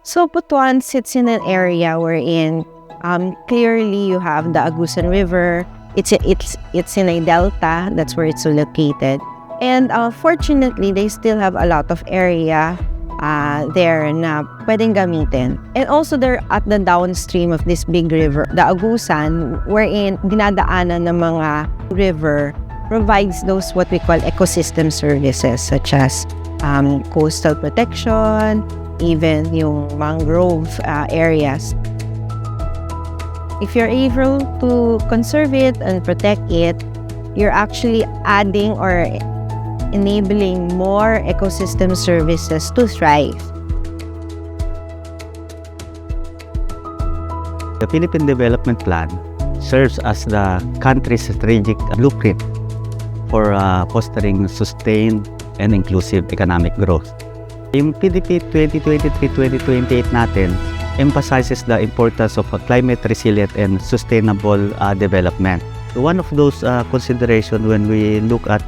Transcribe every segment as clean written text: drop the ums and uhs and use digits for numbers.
So Butuan sits in an area wherein clearly you have the Agusan River. It's in a delta. That's where it's located. And fortunately, they still have a lot of area there na pwedeng gamitin. And also they're at the downstream of this big river, the Agusan, wherein dinadaanan ng mga river provides those what we call ecosystem services such as coastal protection, even yung mangrove areas. If you're able to conserve it and protect it, you're actually adding or enabling more ecosystem services to thrive. The Philippine Development Plan serves as the country's strategic blueprint for fostering sustained and inclusive economic growth. Yung PDP 2023-2028 natin emphasizes the importance of a climate resilient and sustainable development. One of those considerations when we look at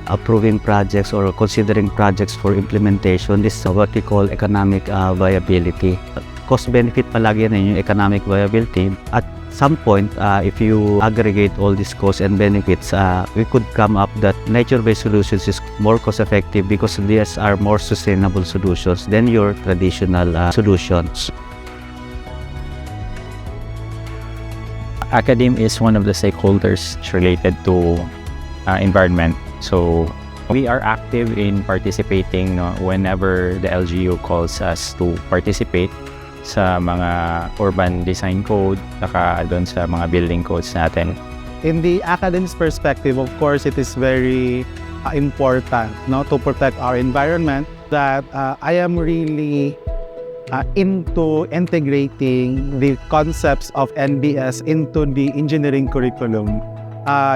approving projects or considering projects for implementation is what we call economic viability. Cost-benefit palagi na yung economic viability. At some point, if you aggregate all these costs and benefits, we could come up that nature-based solutions is more cost-effective because these are more sustainable solutions than your traditional solutions. Academe is one of the stakeholders related to environment. So we are active in participating whenever the LGU calls us to participate sa mga urban design code, saka doon sa mga building codes natin. In the academic's perspective, of course, it is very important to protect our environment. That I am really into integrating the concepts of NBS into the engineering curriculum,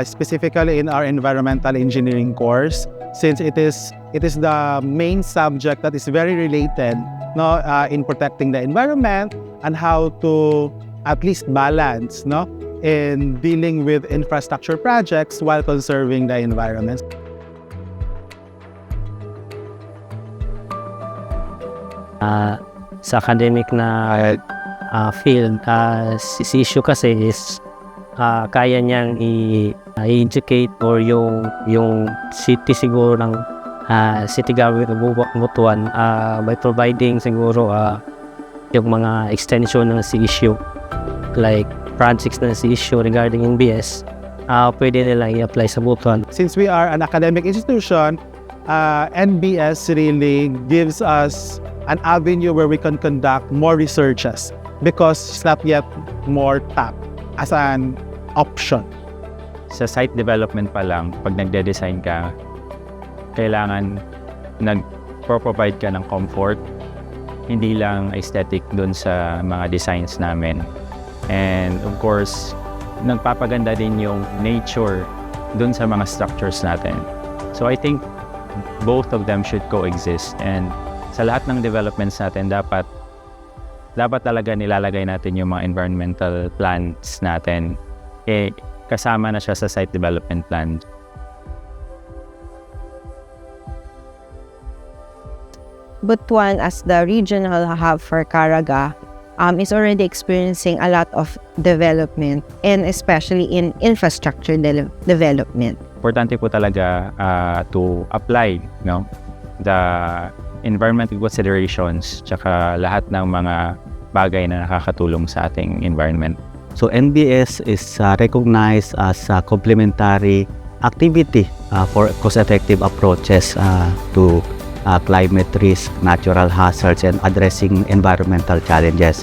specifically in our environmental engineering course, since it is the main subject that is very related in protecting the environment and how to at least balance in dealing with infrastructure projects while conserving the environment. Sa academic na field, si issue kasi is kaya niyang i-educate or yung city siguro ng city government of Butuan by providing siguro yung mga extension ng si issue like projects na si issue regarding NBS, pwede nila i-apply sa Butuan. Since we are an academic institution, NBS really gives us an avenue where we can conduct more researches because it's not yet more tapped as an option. Sa site development pa lang, pag nagde-design ka, kailangan nag-provide ka ng comfort, hindi lang aesthetic dun sa mga designs namin. And of course, nagpapaganda din yung nature dun sa mga structures natin. So I think both of them should coexist, and sa lahat ng developments natin, dapat talaga nilalagay natin yung mga environmental plans natin. Kasama na siya sa site development plan. Butuan, as the regional hub for Caraga, is already experiencing a lot of development, and especially in infrastructure development. Importante po talaga to apply the environmental considerations tsaka lahat ng mga bagay na nakakatulong sa ating environment. So NBS is recognized as a complementary activity for cost-effective approaches to climate risk, natural hazards, and addressing environmental challenges.